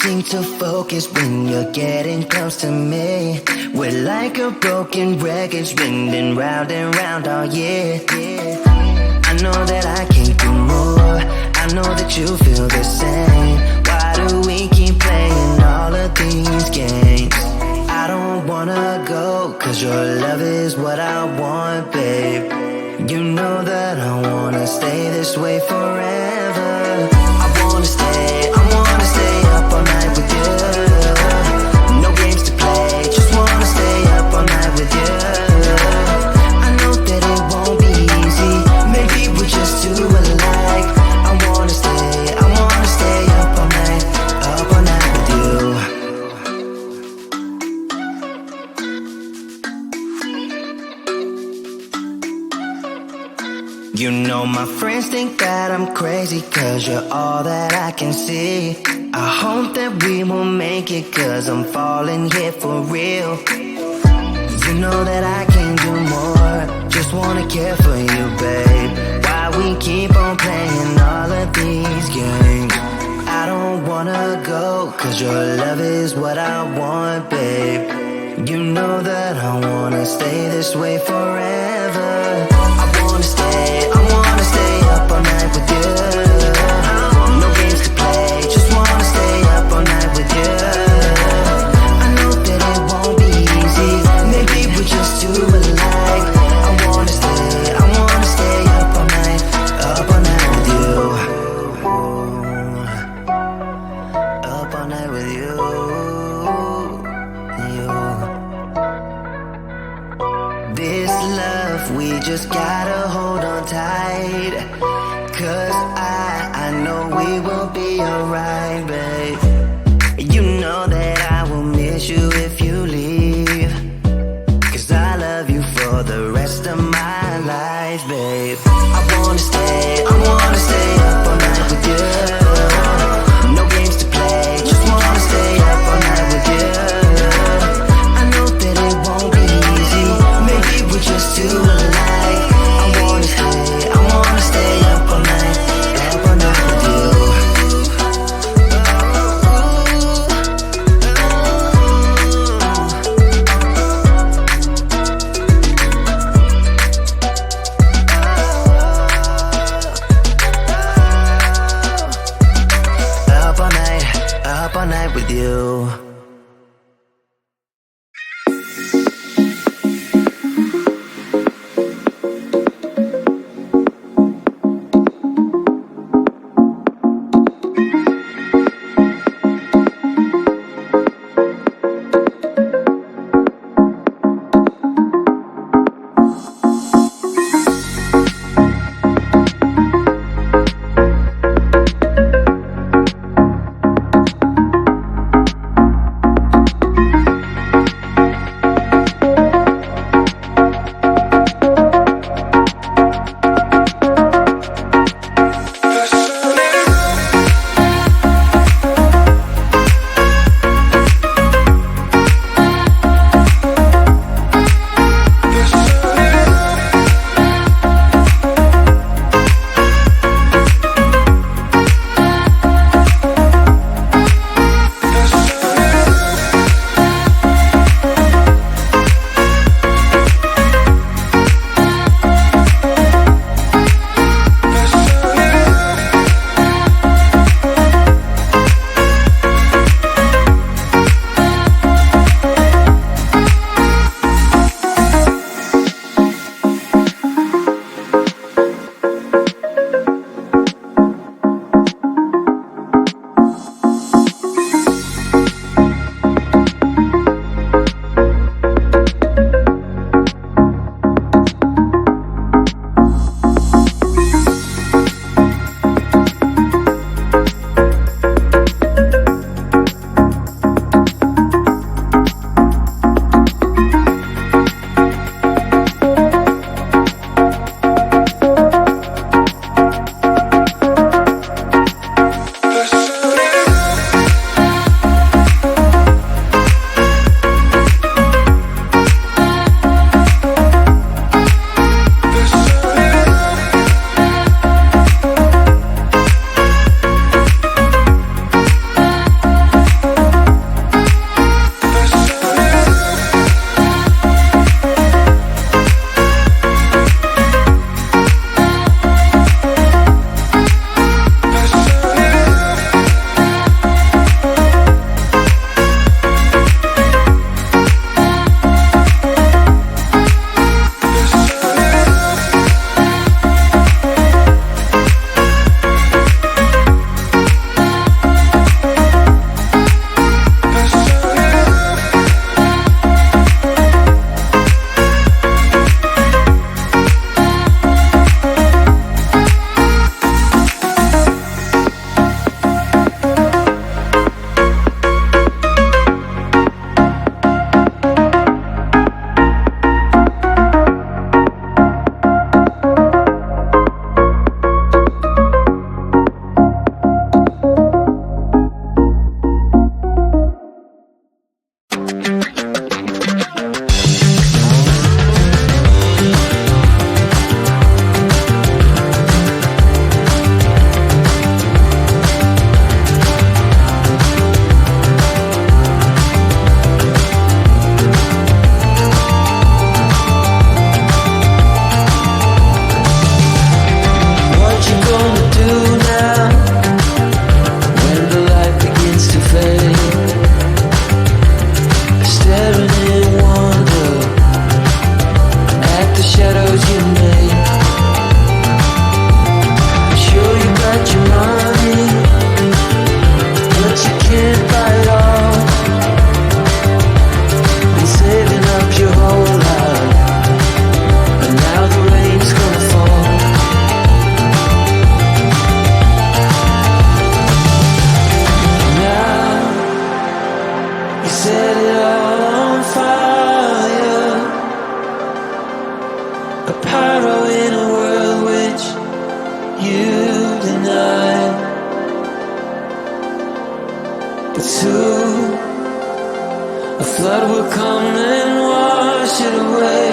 seem to focus when you're getting close to me. We're like a broken record spinning round and round all year. I know that I can't do more, I know that you feel the same. Why do we keep playing all of these games? I don't wanna go, cause your love is what I want, babe. You know that I wanna stay this way forever. I wanna stay up all night with you. No games to play, just wanna stay up all night with you. I know that it won't be easy, maybe we're just too alike. I wanna stay up all night with you. You know my friends think that I'm crazy, cause you're all that I can see. I hope that we will make it, cause I'm falling here for real. You know that I can't do more, just wanna care for you, babe. Why we keep on playing all of these games? I don't wanna go, cause your love is what I want, babe. You know that I wanna stay this way forever. I wanna stay up all night with you. No games to play, just wanna stay up all night with you. I know that it won't be easy, maybe we're just too alike. I wanna stay up all night with you. Up all night with you. This love, we just gotta hold on tight. Cause I know we will be alright, babe. You know that I will miss you if you leave. Cause I love you for the rest of my life, babe. I wanna stay up all night with you. No games to play, just wanna stay up all night with you. I know that it won't be easy, maybe we're just too alike. I wanna stay up all night with you. set it all on fire. A pyro in a world which you deny. But soon a flood will come and wash it away,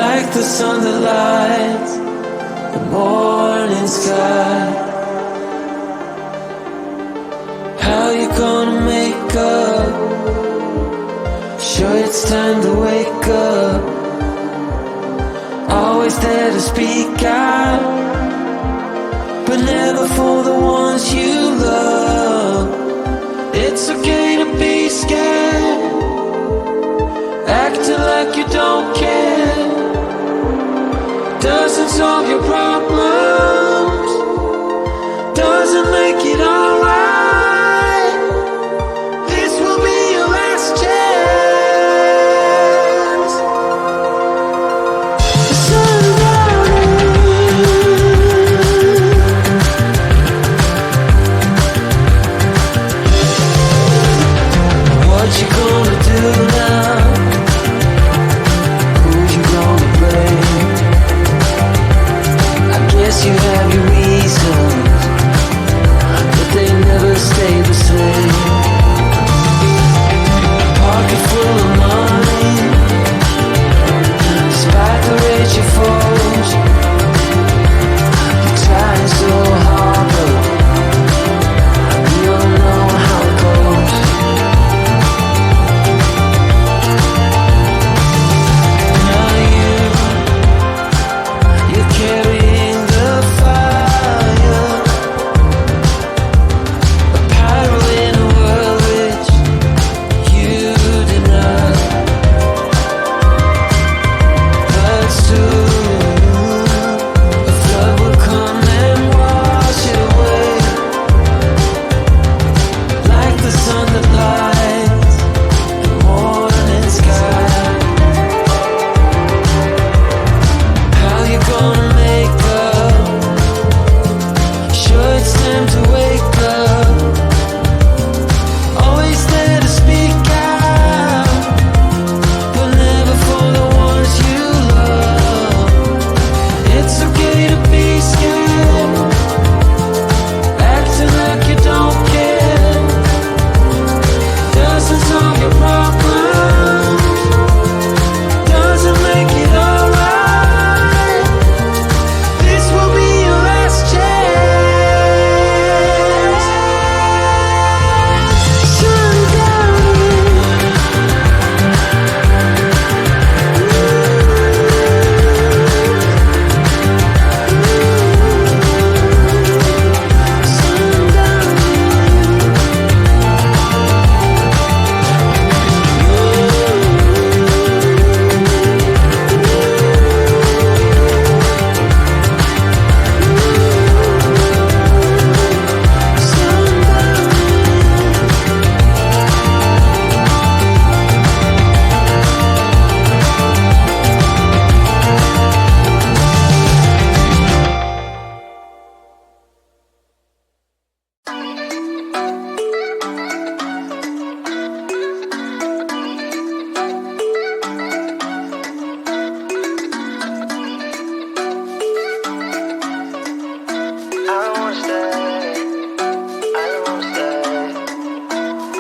like the sun that lights the morning sky. How you gonna make up? Sure it's time to wake up. Always there to speak out, but never for the ones you love. It's okay to be scared, acting like you don't care. Doesn't solve your problems, doesn't make it alright. This will be your last chance. What you gonna do now? Who you gonna blame? I guess you have your reasons, but they never stay the same. Pocket full of money, despite the rage you foes. You're trying so hard, but you don't know how it goes. Now you're carrying the fire, a pyro in a world which you deny. But soon a flood will come and wash it away, like the sun that lights the morning sky. How you gonna make up? Sure it's time to wake up. Always there to speak out, but never for the ones you love. It's okay to be scared, acting like you don't care. Doesn't solve your problems, doesn't make it alright. This will be your last chance. Sundown.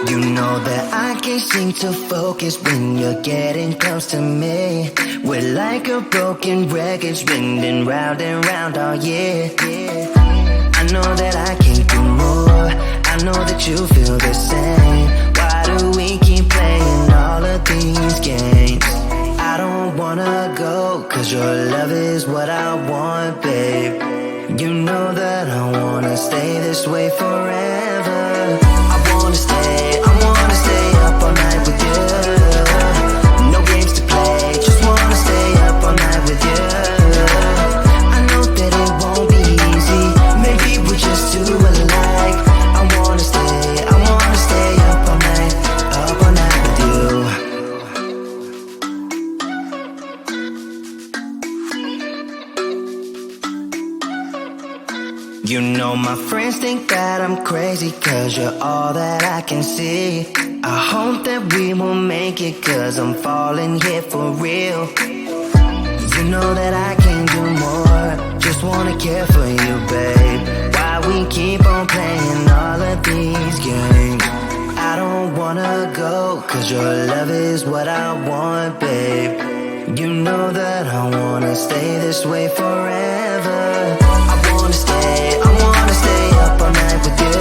You know that I can't seem to focus when you're getting close to me. We're like a broken record spinning round and round all year. I know that I can't do more, I know that you feel the same. Why do we keep playing all of these games? I don't wanna go, cause your love is what I want, babe. You know that I wanna stay this way forever. I wanna stay up all night with you. No games to play, just wanna stay up all night with you. I know that it won't be easy, maybe we're just too alike. I wanna stay up all night with you. You know my friends friends think that I'm crazy, cause you're all that I can see. I hope that we will make it, cause I'm falling here for real. You know that I can't do more, just wanna care for you, babe. Why we keep on playing all of these games? I don't wanna go, cause your love is what I want, babe. You know that I wanna stay this way forever. I wanna stay up all night with you.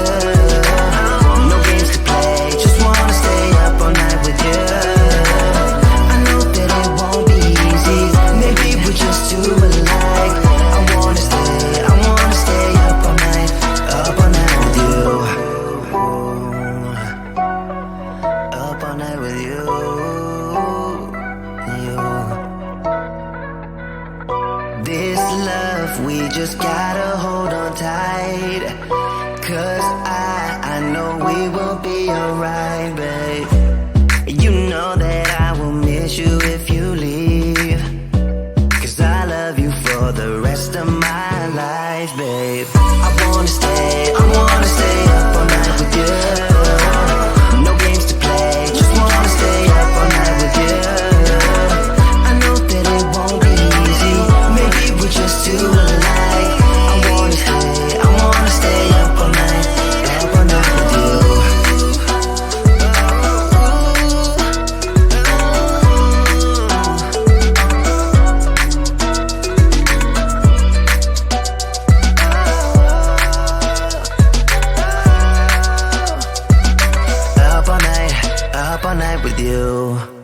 No games to play, just wanna stay up all night with you. I know that it won't be easy, maybe we're just too alike. I wanna stay up all night with you. Up all night with you. This love, we just gotta hold on tight, cause I know we will be alright, babe. You know that I will miss you if you leave, cause I love you for the rest of my life, babe. I wanna stay up all night with you. No games to play, just wanna stay up all night with you. I know that it won't be easy, maybe we're just too alike. I wanna stay up all night with you. Up all night with you.